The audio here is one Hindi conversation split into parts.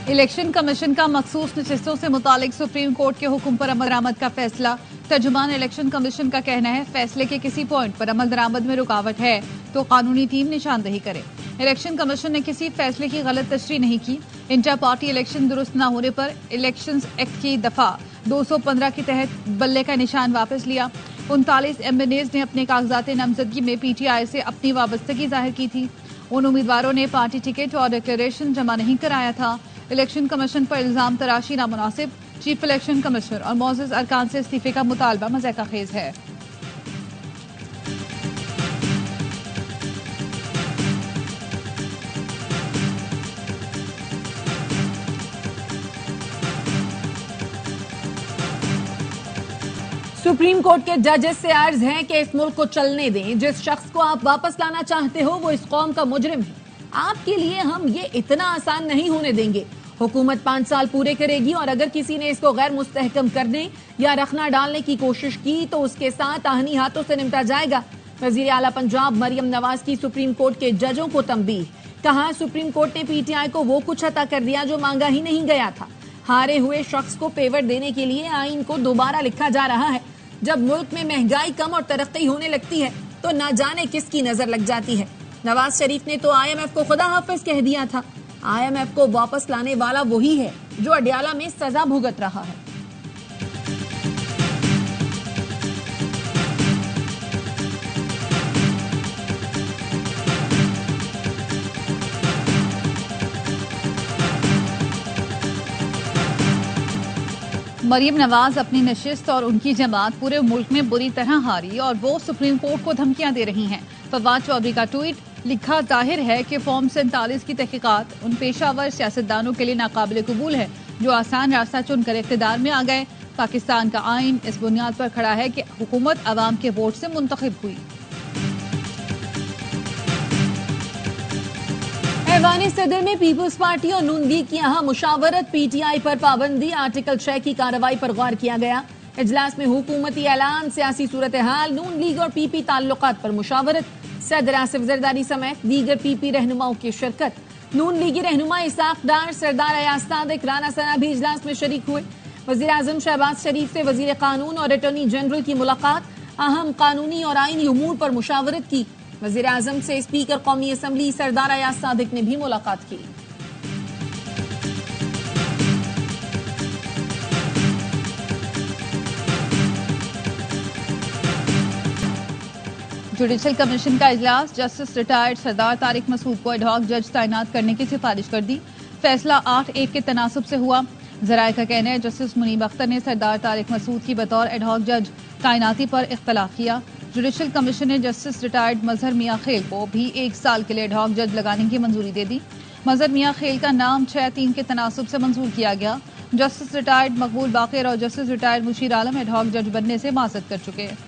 इलेक्शन कमीशन का मखसूस नशिस्तों से मुतालिक सुप्रीम कोर्ट के हुक्म पर अमल दरामद का फैसला। तर्जुमान इलेक्शन कमीशन का कहना है फैसले के किसी पॉइंट पर अमल दरामद में रुकावट है तो कानूनी टीम निशानदेही करे। इलेक्शन कमीशन ने किसी फैसले की गलत तशरीह नहीं की। इंटर पार्टी इलेक्शन दुरुस्त न होने पर इलेक्शन एक्ट की दफा 215 के तहत बल्ले का निशान वापस लिया। 39 एमएनएज ने अपने कागजात नामजदगी में पीटीआई से अपनी वाबस्तगी जाहिर की थी। उन उम्मीदवारों ने पार्टी टिकट और डिक्लेरेशन जमा नहीं कराया था। इलेक्शन कमीशन पर इल्जाम तराशी नामुनासिब। चीफ इलेक्शन कमिश्नर और मोअज़्ज़ज़ अरकान से इस्तीफे का मुतालबा मज़ाक़खेज़ है। सुप्रीम कोर्ट के जजेस से अर्ज है कि इस मुल्क को चलने दें। जिस शख्स को आप वापस लाना चाहते हो वो इस कौम का मुजरिम है। आपके लिए हम ये इतना आसान नहीं होने देंगे। हुकूमत 5 साल पूरे करेगी और अगर किसी ने इसको गैर मुस्तहकम करने या रखना डालने की कोशिश की तो उसके साथ आहनी हाथों से निपटा जाएगा। वजीर आला पंजाब मरियम नवाज की सुप्रीम कोर्ट के जजों को तंबीह। कहा सुप्रीम कोर्ट ने पीटीआई को वो कुछ अता कर दिया जो मांगा ही नहीं गया था। हारे हुए शख्स को पेवर देने के लिए आइन को दोबारा लिखा जा रहा है। जब मुल्क में महंगाई कम और तरक्की होने लगती है तो न जाने किसकी नजर लग जाती है। नवाज शरीफ ने तो IMF को खुदा हाफिज कह दिया था। IMF को वापस लाने वाला वही है जो अडयाला में सजा भुगत रहा है। मरियम नवाज अपनी नशिस्त और उनकी जमात पूरे मुल्क में बुरी तरह हारी और वो सुप्रीम कोर्ट को धमकियां दे रही हैं। फवाद चौधरी का ट्वीट लिखा, जाहिर है कि फॉर्म 47 की तहकीकात उन पेशावर सियासतदानों के लिए नाकाबिल कबूल है जो आसान रास्ता चुनकर इख्तिदार में आ गए। पाकिस्तान का आइन इस बुनियाद पर खड़ा है कि हुकूमत अवाम के वोट से मुंतखब हुई। ऐवान सदर में पीपल्स पार्टी और नून लीग की अहम मुशावरत। पीटीआई पर पाबंदी, आर्टिकल 6 की कार्रवाई पर गौर किया गया। इजलास में हुकूमती ऐलान, सियासी सूरत हाल, नून लीग और पीपी ताल्लुकात पर मुशावरत। सदर आसिफ जरदारी समेत दीगर पीपी रहनुमाओं की शिरकत। नून लीगी रहनुमा इसाक डार, सरदार अयाज सादिक, राना सना भी इजलास में शरीक हुए। वजीर आजम शहबाज शरीफ से वजीर कानून और अटॉर्नी जनरल की मुलाकात। अहम कानूनी और आईनी उमूर पर मुशावरत की। वजीर आजम से स्पीकर कौमी असम्बली सरदार अयाज सादिक ने भी मुलाकात की। जुडिशल कमीशन का इजलास। जस्टिस रिटायर्ड सरदार तारिक मसूद को एडहॉक जज तैनात करने की सिफारिश कर दी। फैसला 8-1 के तनासुब से हुआ। जराये का कहना है जस्टिस मुनीब अख्तर ने सरदार तारिक मसूद की बतौर एडहॉक जज तैनाती पर इख्तलाफ किया। जुडिशल कमीशन ने जस्टिस रिटायर्ड मजहर मियां खेल को भी 1 साल के लिए एडहॉक जज लगाने की मंजूरी दे दी। मजहर मियां खेल का नाम 6-3 के तनासुब से मंजूर किया गया। जस्टिस रिटायर्ड मकबूल बाकिर और जस्टिस रिटायर्ड मुशीर आलम एडहॉक जज बनने से माजत कर चुके हैं।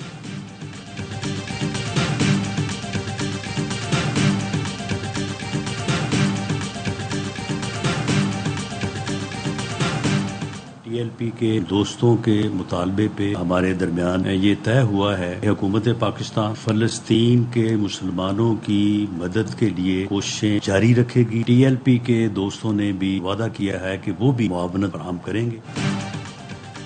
TLP के दोस्तों के मुतालबे पे हमारे दरमियान ये तय हुआ है कि हुकूमत पाकिस्तान फलस्तीन के मुसलमानों की मदद के लिए कोशिशें जारी रखेगी। TLP के दोस्तों ने भी वादा किया है कि वो भी मुआवनत फराहम करेंगे।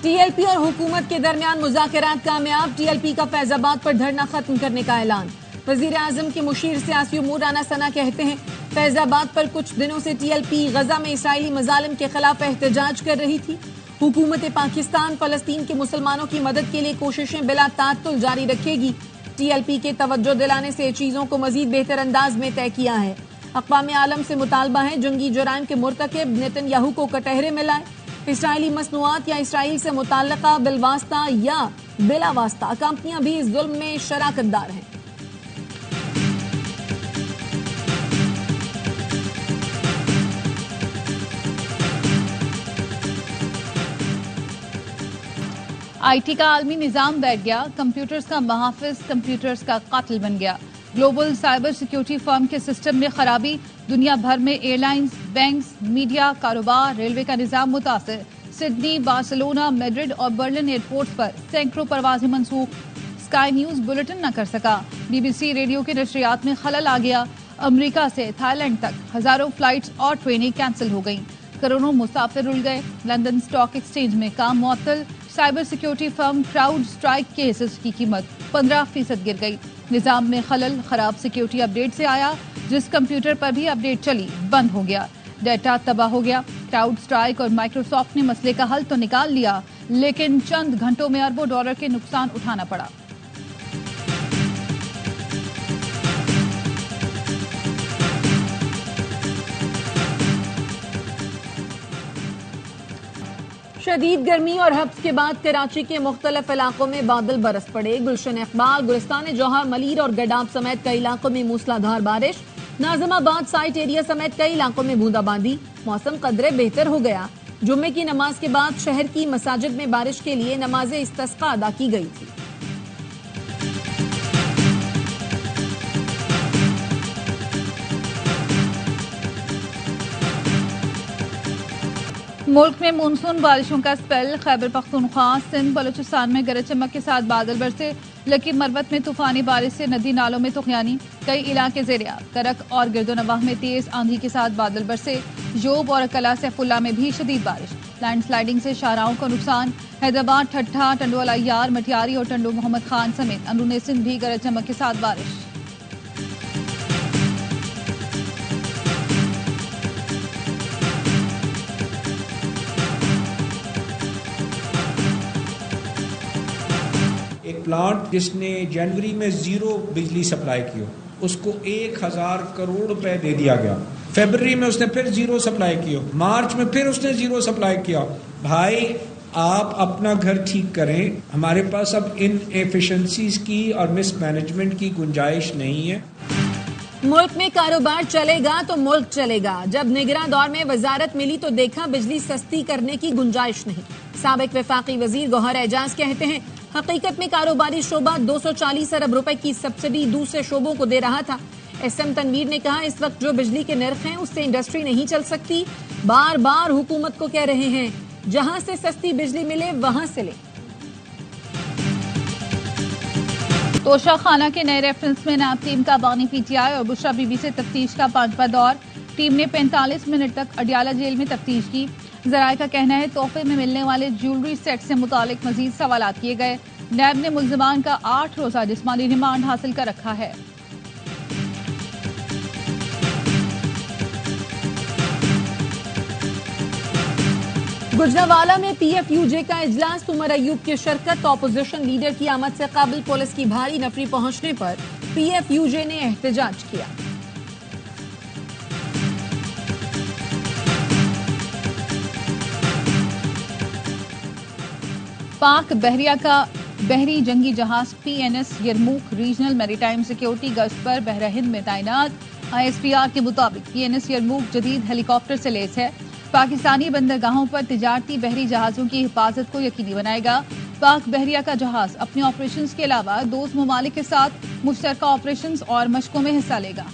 TLP और हुकूमत के दरमियान मुज़ाकरात कामयाब। TLP का फैजाबाद पर धरना खत्म करने का ऐलान। वजीर आजम के मुशीर सियासी उमूर राना सना कहते हैं फैजाबाद पर कुछ दिनों से TLP गजा में इसराइली मजालिम के खिलाफ एहतजाज कर रही थी। हुकूमत पाकिस्तान फलस्तीन के मुसलमानों की मदद के लिए कोशिशें बिला तात्तुल जारी रखेगी। TLP के तवज्जो दिलाने से चीजों को मजीद बेहतर अंदाज में तय किया है। अक़वाम आलम से मुतालबा है जंगी जुराइम के मुर्तकिब नेतन्याहू को कटहरे में लाए। इसराइली मसनूआत या इसराइल से मुताल्लिका बिलवास्ता या बिला वास्ता कंपनियां भी इस जुल्म में शराकतदार हैं। IT का आलमी निजाम बैठ गया। कंप्यूटर्स का महाफिज कंप्यूटर्स का कातिल बन गया। ग्लोबल साइबर सिक्योरिटी फर्म के सिस्टम में खराबी। दुनिया भर में एयरलाइंस, बैंक्स, मीडिया, कारोबार, रेलवे का निजाम मुतासिर। सिडनी, बार्सिलोना, मैड्रिड और बर्लिन एयरपोर्ट पर सैकड़ों परवाजें मनसूख। स्काई न्यूज बुलेटिन न कर सका। BBC रेडियो के नशरियात में खलल आ गया। अमेरिका से थाईलैंड तक हजारों फ्लाइट्स और ट्रेनें कैंसिल हो गईं। करोड़ों मुसाफिर रुल गए। लंदन स्टॉक एक्सचेंज में काम मुअत्तल। Cyber security firm crowd strike के हिस्से की कीमत 15% गिर गई। निजाम में खलल खराब सिक्योरिटी अपडेट से आया। जिस कंप्यूटर पर भी अपडेट चली बंद हो गया, डेटा तबाह हो गया। क्राउड स्ट्राइक और माइक्रोसॉफ्ट ने मसले का हल तो निकाल लिया, लेकिन चंद घंटों में अरबों डॉलर के नुकसान उठाना पड़ा। शदीद गर्मी और हब्स के बाद कराची के मुख्तलिफ इलाकों में बादल बरस पड़े। गुलशन इकबाल, गुलिस्तान जौहर, मलीर और गडाब समेत कई इलाकों में मूसलाधार बारिश। नाजिमाबाद साइट एरिया समेत कई इलाकों में बूंदाबांदी। मौसम कदरे बेहतर हो गया। जुम्मे की नमाज के बाद शहर की मसाजिद में बारिश के लिए नमाज इस्तिस्का अदा की गई थी। मुल्क में मानसून बारिशों का स्पेल। खैबर पख्तूनख्वा, सिंध, बलूचिस्तान में गरज चमक के साथ बादल बरसे। लकीब मरवत में तूफानी बारिश से नदी नालों में तुगयानी। कई इलाके ज़ेर-ए-आब। करक और गिरदोनवाह में तेज आंधी के साथ बादल बरसे। जोब और कला सैफुल्ला में भी शदीद बारिश। लैंडस्लाइडिंग से शाहराहों को नुकसान। हैदराबाद, ठट्ठा, टंडोल अय्यार, मटियारी और टंडो मोहम्मद खान समेत अंदरूनी सिंध भी गरज चमक के साथ बारिश। प्लांट जिसने जनवरी में 0 बिजली सप्लाई की हो, उसको 1000 करोड़ रुपए दे दिया गया। फरवरी में उसने फिर 0 सप्लाई की हो, मार्च में फिर उसने 0 सप्लाई किया। भाई आप अपना घर ठीक करें, हमारे पास अब इन एफिशिएंसीज की और मिसमैनेजमेंट की गुंजाइश नहीं है। मुल्क में कारोबार चलेगा तो मुल्क चलेगा। जब निगरां दौर में वजारत मिली तो देखा बिजली सस्ती करने की गुंजाइश नहीं। साबिक वफाकी वजीर गौहर एजाज कहते हैं, हकीकत में कारोबारी शोबा 240 अरब रुपए की सब्सिडी दूसरे शोबों को दे रहा था। एसएम तनवीर ने कहा, इस वक्त जो बिजली के निर्ख हैं उससे इंडस्ट्री नहीं चल सकती। बार बार हुकूमत को कह रहे हैं, जहां से सस्ती बिजली मिले वहां से ले। तोशा खाना के नए रेफरेंस में नाब टीम का बानी पीटीआई और बुशरा बीबी से तफ्तीश का 5वां दौर। टीम ने 45 मिनट तक अडियाला जेल में तफ्तीश की। जराये का कहना है, तोहफे में मिलने वाले ज्वेलरी सेट से मुतालिक मजीद सवालात किए गए। नैब ने मुल्जिमान का 8 रोजा जिस्मानी रिमांड हासिल कर रखा है। गुजरावाला में पीएफयूजे का इजलास। उमर अयूब की शिरकत। ऑपोजिशन लीडर की आमद से काबिल पुलिस की भारी नफरी पहुंचने पर पीएफयूजे ने एहतजाज किया। पाक बहरिया का बहरी जंगी जहाज पीएनएस यरमूक रीजनल मैरीटाइम सिक्योरिटी गश्त पर बहरा हिंद में तैनात। आईएसपीआर के मुताबिक पीएनएस यरमूक जदीद हेलीकॉप्टर से लैस है। पाकिस्तानी बंदरगाहों पर तिजारती बहरी जहाजों की हिफाजत को यकीनी बनाएगा। पाक बहरिया का जहाज अपने ऑपरेशंस के अलावा दोस्त ममालिक के साथ मुश्तरका ऑपरेशंस और मशकों में हिस्सा लेगा।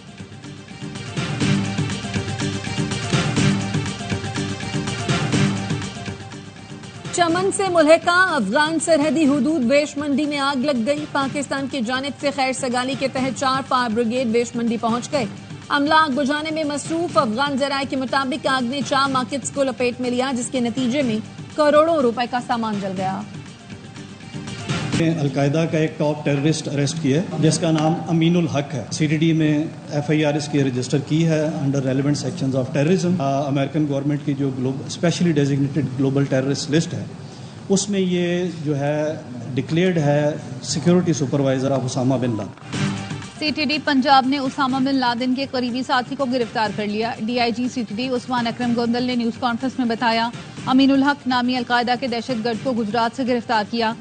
चमन से मुल्हिका अफगान सरहदी हुदूद वेश मंडी में आग लग गई। पाकिस्तान की जानिब से खैर सगाली के तहत 4 फायर ब्रिगेड वेश मंडी पहुंच गए। अमला आग बुझाने में मसरूफ। अफगान जराये के मुताबिक आग ने 4 मार्केट्स को लपेट में लिया, जिसके नतीजे में करोड़ों रुपए का सामान जल गया। अलकायदा का एक टॉप टेररिस्ट अरेस्ट किया है, जिसका नाम अमीनुल हक है। सीडीडी में एफआईआर इसकी रजिस्टर की है under relevant sections of terrorism. American government की जो specially designated global terrorist list है, उसमें ये जो है डिक्लेयर्ड है security supervisor of Usama bin Laden. CTD Punjab ने उसामा बिन लादेन के करीबी साथी को गिरफ्तार कर लिया। डीआईजी सीटीडी उस्मान अकरम गोंदल ने न्यूज कॉन्फ्रेंस में बताया, अमीनुल हक नामी अलकायदा के दहशतगर्द को गुजरात से गिरफ्तार किया।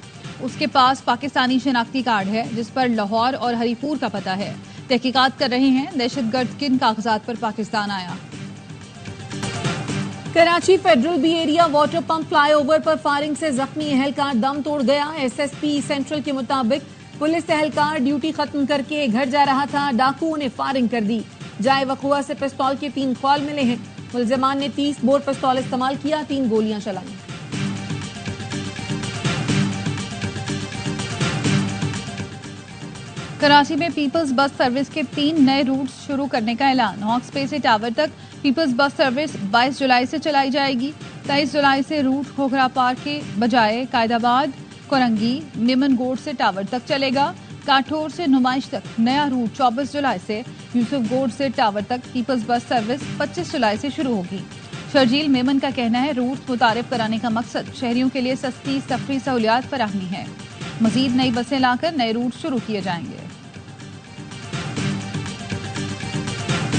उसके पास पाकिस्तानी शनाख्ती कार्ड है, जिस पर लाहौर और हरीपुर का पता है। तहकीकात कर रहे हैं दहशतगर्द किन कागजात पर पाकिस्तान आया। Karachi federal B area water pump flyover पर फायरिंग से जख्मी एहलकार दम तोड़ गया। एसएसपी सेंट्रल के मुताबिक पुलिस एहलकार ड्यूटी खत्म करके घर जा रहा था, डाकुओं ने फायरिंग कर दी। जाए वकुआ से पिस्तौल के 3 ख्वाल मिले हैं। मुल्जिमान ने 30 बोर पिस्तौल इस्तेमाल किया, 3 गोलियां चलाई। कराची में पीपल्स बस सर्विस के 3 नए रूट शुरू करने का ऐलान। हॉक्सपे से टावर तक पीपल्स बस सर्विस 22 जुलाई से चलाई जाएगी। 23 जुलाई से रूट घोघरा पार्क के बजाय कायदाबाद, कोरंगी, मेमनगोड से टावर तक चलेगा। काठौर से नुमाइश तक नया रूट 24 जुलाई से, यूसुफगोड से टावर तक पीपल्स बस सर्विस 25 जुलाई से शुरू होगी। शर्जील मेमन का कहना है रूट मुतारिफ कराने का मकसद शहरियों के लिए सस्ती सफरी सहूलियात फराहमी है। मजीद नई बसें लाकर नए रूट शुरू किए जाएंगे।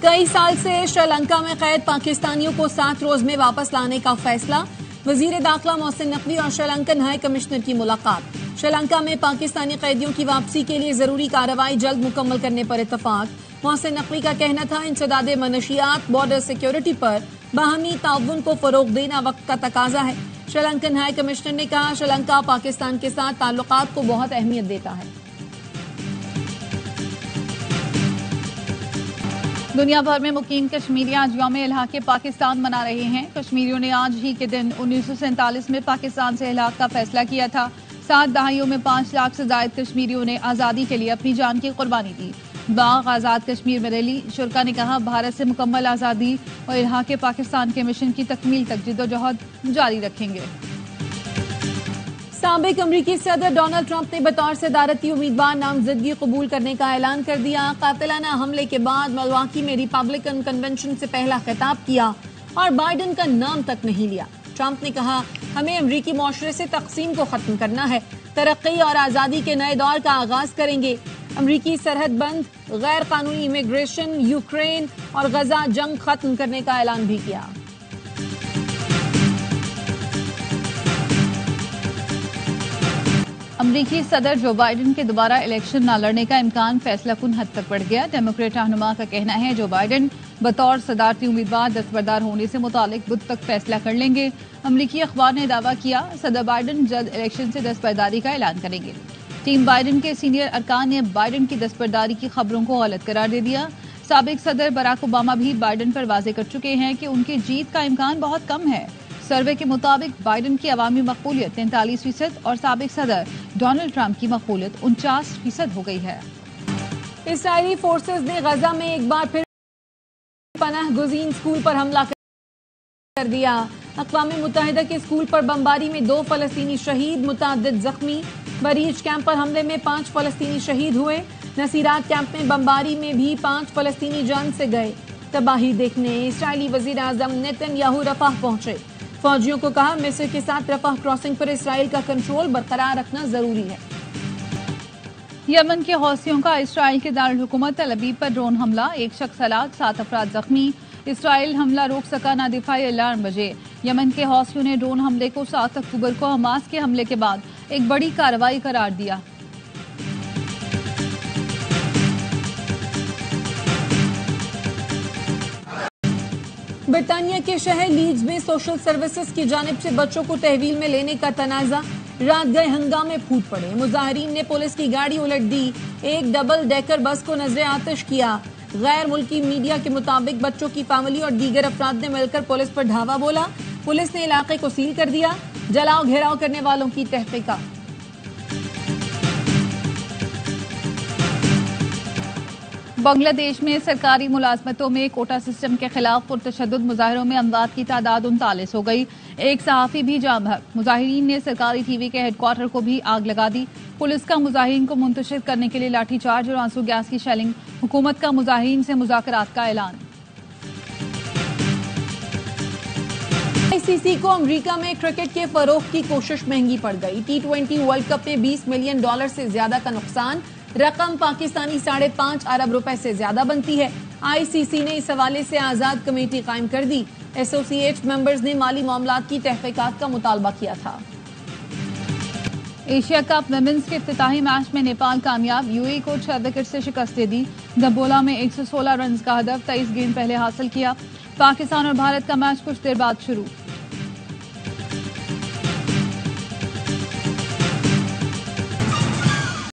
कई साल से श्रीलंका में कैद पाकिस्तानियों को 7 रोज में वापस लाने का फैसला। वजीर दाखिला मोहसिन नकवी और श्रीलंकन हाई कमिश्नर की मुलाकात। श्रीलंका में पाकिस्तानी कैदियों की वापसी के लिए जरूरी कार्रवाई जल्द मुकम्मल करने पर इत्तफाक। मोहसिन नकवी का कहना था इंसदाद मनशियात, बॉर्डर सिक्योरिटी पर बाहमी ताउन को फरोग देना वक्त का तकाजा है। श्रीलंकन हाई कमिश्नर ने कहा श्रीलंका पाकिस्तान के साथ ताल्लुकात को बहुत अहमियत देता है। दुनिया भर में मुकीम कश्मीरी आज यौम इल्हाक़ पाकिस्तान मना रहे हैं। कश्मीरियों ने आज ही के दिन 1947 में पाकिस्तान से इल्हाक़ का फैसला किया था। 7 दहाइयों में 5 लाख से ज्यादा कश्मीरियों ने आज़ादी के लिए अपनी जान की कुर्बानी दी। बाग आज़ाद कश्मीर में रैली शुरा ने कहा भारत से मुकम्मल आज़ादी और इल्हाक़ पाकिस्तान के मिशन की तकमील तक जिद्दोजहद जारी रखेंगे। साबिक अमरीकी सदर डोनाल्ड ट्रंप ने बतौर सदारती उम्मीदवार नामजदगी कबूल करने का ऐलान कर दिया। कातिलाना हमले के बाद मिल्वाकी में रिपब्लिकन कन्वेंशन से पहला खिताब किया और बाइडेन का नाम तक नहीं लिया। ट्रंप ने कहा हमें अमरीकी मुआशरे से तकसीम को खत्म करना है, तरक्की और आज़ादी के नए दौर का आगाज करेंगे। अमरीकी सरहद बंद, गैर कानूनी इमिग्रेशन, यूक्रेन और गजा जंग खत्म करने का ऐलान भी किया। अमरीकी सदर जो बाइडेन के दोबारा इलेक्शन न लड़ने का इम्कान फैसलाकुन हद तक बढ़ गया। डेमोक्रेट रहनुमा का कहना है जो बाइडेन बतौर सदारती उम्मीदवार दस्तबरदार होने से मुतालिक बुध तक फैसला कर लेंगे। अमरीकी अखबार ने दावा किया सदर बाइडेन जल्द इलेक्शन से दस्तबरदारी का ऐलान करेंगे। टीम बाइडेन के सीनियर अरकान ने बाइडेन की दस्तबरदारी की खबरों को गलत करार दे दिया। साबिक सदर बराक ओबामा भी बाइडेन पर वाजे कर चुके हैं कि उनकी जीत का इम्कान बहुत कम है। सर्वे के मुताबिक बाइडेन की अवामी मकबूलियत 43% और साबिक सदर डोनाल्ड ट्रंप की मकबूलियत 49% हो गई है। इस्राइली फोर्सेस ने गजा में एक बार फिर पनाह गुज़ीन स्कूल पर हमला कर दिया। अक़वाम मुत्तहिदा के स्कूल पर बमबारी में 2 फ़लस्तीनी शहीद, मुतअद्दिद जख्मी। बरीज कैंप पर हमले में 5 फ़लस्तीनी शहीद हुए। नसीरात कैंप में बमबारी में भी 5 फ़लस्तीनी जान से गए। तबाही देखने इस्राइली वज़ीर आज़म नेतन्याहू रफ़ाह पहुंचे। फौजियों को कहा मिस्र के साथ रफ़ाह क्रॉसिंग पर इसराइल का कंट्रोल बरकरार रखना जरूरी है। यमन के हौसियों का इसराइल के दारुल हुकूमत तल अबीब पर ड्रोन हमला, 1 शख्स हलाक, 7 अफराद जख्मी। इसराइल हमला रोक सका ना दिफाई अलार्म बजे। यमन के हौसियों ने ड्रोन हमले को 7 अक्टूबर को हमास के हमले के बाद एक बड़ी कार्रवाई करार दिया। बरतानिया के शहर लीड्स में सोशल सर्विसेज की जानिब से बच्चों को तहवील में लेने का तनाजा। रात गए हंगामे फूट पड़े। मुजाहिरीन ने पुलिस की गाड़ी उलट दी। एक डबल डेकर बस को नजरे आतिश किया। गैर मुल्की मीडिया के मुताबिक बच्चों की फैमिली और दीगर अफराद ने मिलकर पुलिस पर धावा बोला। पुलिस ने इलाके को सील कर दिया। जलाओ घेराव करने वालों की तहकीकात। बांग्लादेश में सरकारी मुलाजमतों में कोटा सिस्टम के खिलाफ पुरतशद्दुद मुजाहिरों में अमवात की तादाद 39 हो गई। एक सहाफी भी जाम बहक। मुजाहिरीन ने सरकारी टीवी के हेडक्वार्टर को भी आग लगा दी। पुलिस का मुजाहिरीन को मुंतशिर करने के लिए लाठीचार्ज और आंसू गैस की शेलिंग। हुकूमत का मुजाहिरीन से मुज़ाकरात का ऐलान। आईसीसी को अमेरिका में क्रिकेट के फरोग की कोशिश महंगी पड़ गई। T20 वर्ल्ड कप में $20 मिलियन से ज्यादा का नुकसान। रकम पाकिस्तानी 5.5 अरब रुपए से ज्यादा बनती है। आईसीसी ने इस हवाले से आजाद कमेटी कायम कर दी। एसोसिएट मेंबर्स ने माली मामलात की तहकीकात का मुतालबा किया था। एशिया कप वुमेन्स के इफ्तिताही मैच में नेपाल कामयाब। यूएई को 6 विकेट से शिकस्त दे दी। दबोला में 116 रन का हदफ, 23 गेंद पहले हासिल किया। पाकिस्तान और भारत का मैच कुछ देर बाद शुरू।